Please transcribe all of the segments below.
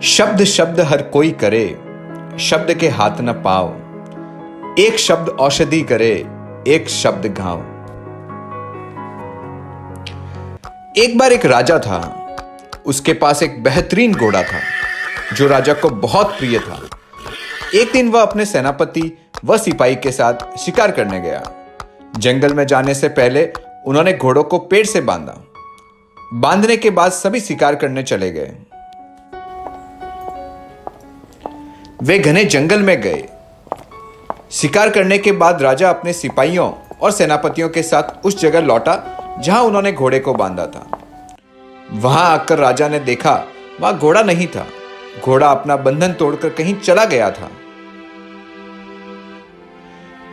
शब्द शब्द हर कोई करे, शब्द के हाथ न पाओ। एक शब्द औषधि करे, एक शब्द घाव। एक बार एक राजा था। उसके पास एक बेहतरीन घोड़ा था जो राजा को बहुत प्रिय था। एक दिन वह अपने सेनापति व सिपाही के साथ शिकार करने गया। जंगल में जाने से पहले उन्होंने घोड़ों को पेड़ से बांधा। बांधने के बाद सभी शिकार करने चले गए। वे घने जंगल में गए। शिकार करने के बाद राजा अपने सिपाहियों और सेनापतियों के साथ उस जगह लौटा जहां उन्होंने घोड़े को बांधा था। वहां आकर राजा ने देखा वहां घोड़ा नहीं था। घोड़ा अपना बंधन तोड़कर कहीं चला गया था।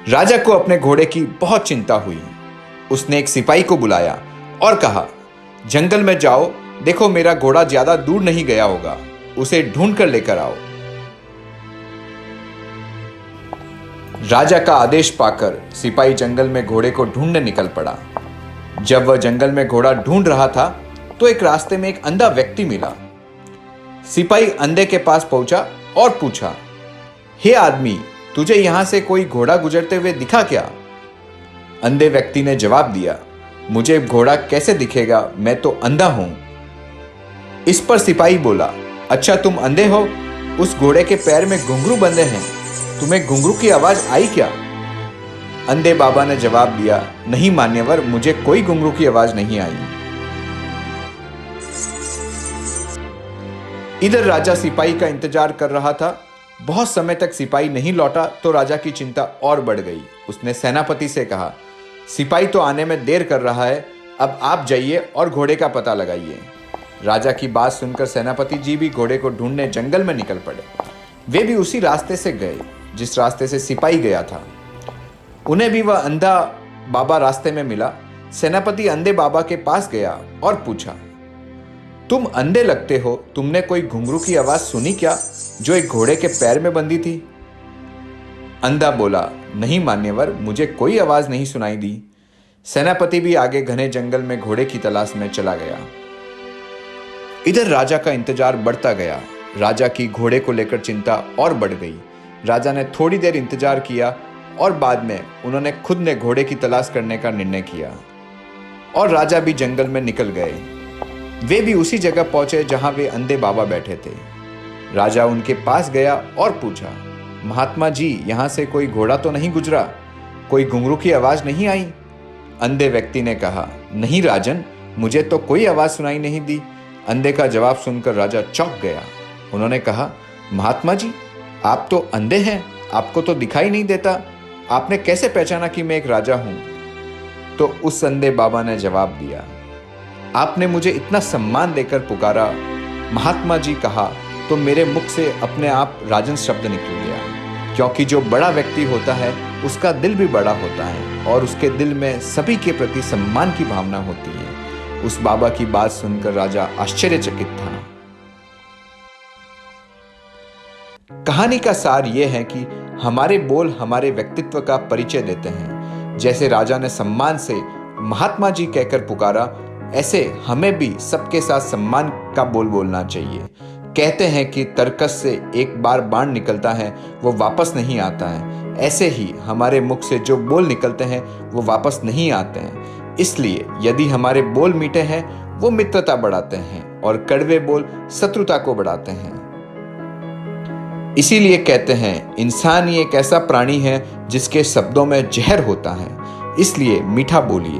राजा को अपने घोड़े की बहुत चिंता हुई। उसने एक सिपाही को बुलाया और कहा, जंगल में जाओ, देखो मेरा घोड़ा ज्यादा दूर नहीं गया होगा, उसे ढूंढ कर लेकर आओ। राजा का आदेश पाकर सिपाही जंगल में घोड़े को ढूंढने निकल पड़ा। जब वह जंगल में घोड़ा ढूंढ रहा था तो एक रास्ते में एक अंधा व्यक्ति मिला। सिपाही अंधे के पास पहुंचा और पूछा, हे आदमी, तुझे यहां से कोई घोड़ा गुजरते हुए दिखा क्या? अंधे व्यक्ति ने जवाब दिया, मुझे घोड़ा कैसे दिखेगा, मैं तो अंधा हूं। इस पर सिपाही बोला, अच्छा तुम अंधे हो? उस घोड़े के पैर में घुंघरू बंधे हैं, तुम्हें घुंघरू की आवाज आई क्या? अंधे बाबा ने जवाब दिया, नहीं मान्यवर, मुझे कोई घुंघरू की आवाज नहीं आई। इधर राजा सिपाही का इंतजार कर रहा था। बहुत समय तक सिपाही नहीं लौटा तो राजा की चिंता और बढ़ गई। उसने सेनापति से कहा, सिपाही तो आने में देर कर रहा है, अब आप जाइए और घोड़े का पता लगाइए। राजा की बात सुनकर सेनापति जी भी घोड़े को ढूंढने जंगल में निकल पड़े। वे भी उसी रास्ते से गए जिस रास्ते से सिपाही गया था। उन्हें भी वह अंधा बाबा रास्ते में मिला। सेनापति अंधे बाबा के पास गया और पूछा, तुम अंधे लगते हो, तुमने कोई घुंघरू की आवाज सुनी क्या जो एक घोड़े के पैर में बंधी थी? अंधा बोला, नहीं मान्यवर, मुझे कोई आवाज नहीं सुनाई दी। सेनापति भी आगे घने जंगल में घोड़े की तलाश में चला गया। इधर राजा का इंतजार बढ़ता गया। राजा की घोड़े को लेकर चिंता और बढ़ गई। राजा ने थोड़ी देर इंतजार किया और बाद में उन्होंने खुद ने घोड़े की तलाश करने का निर्णय किया और राजा भी जंगल में निकल गए। वे भी उसी जगह पहुंचे जहां वे अंधे बाबा बैठे थे। राजा उनके पास गया और पूछा, महात्मा जी, यहां से कोई घोड़ा तो नहीं गुजरा? कोई घुंघरू की आवाज नहीं आई? अंधे व्यक्ति ने कहा, नहीं राजन, मुझे तो कोई आवाज सुनाई नहीं दी। अंधे का जवाब सुनकर राजा चौंक गया। उन्होंने कहा, महात्मा जी, आप तो अंधे हैं, आपको तो दिखाई नहीं देता, आपने कैसे पहचाना कि मैं एक राजा हूं? तो उस अंधे बाबा ने जवाब दिया, आपने मुझे इतना सम्मान देकर पुकारा, महात्मा जी कहा, तो मेरे मुख से अपने आप राजन शब्द निकल गया। क्योंकि जो बड़ा व्यक्ति होता है उसका दिल भी बड़ा होता है और उसके दिल में सभी के प्रति सम्मान की भावना होती है। उस बाबा की बात सुनकर राजा आश्चर्यचकित था। कहानी का सार यह है कि हमारे बोल हमारे व्यक्तित्व का परिचय देते हैं। जैसे राजा ने सम्मान से महात्मा जी कहकर पुकारा, ऐसे हमें भी सबके साथ सम्मान का बोल बोलना चाहिए। कहते हैं कि तरकस से एक बार बाण निकलता है वो वापस नहीं आता है। ऐसे ही हमारे मुख से जो बोल निकलते हैं वो वापस नहीं आते हैं। इसलिए यदि हमारे बोल मीठे हैं वो मित्रता बढ़ाते हैं और कड़वे बोल शत्रुता को बढ़ाते हैं। इसीलिए कहते हैं, इंसान ही एक ऐसा प्राणी है जिसके शब्दों में जहर होता है, इसलिए मीठा बोलिए।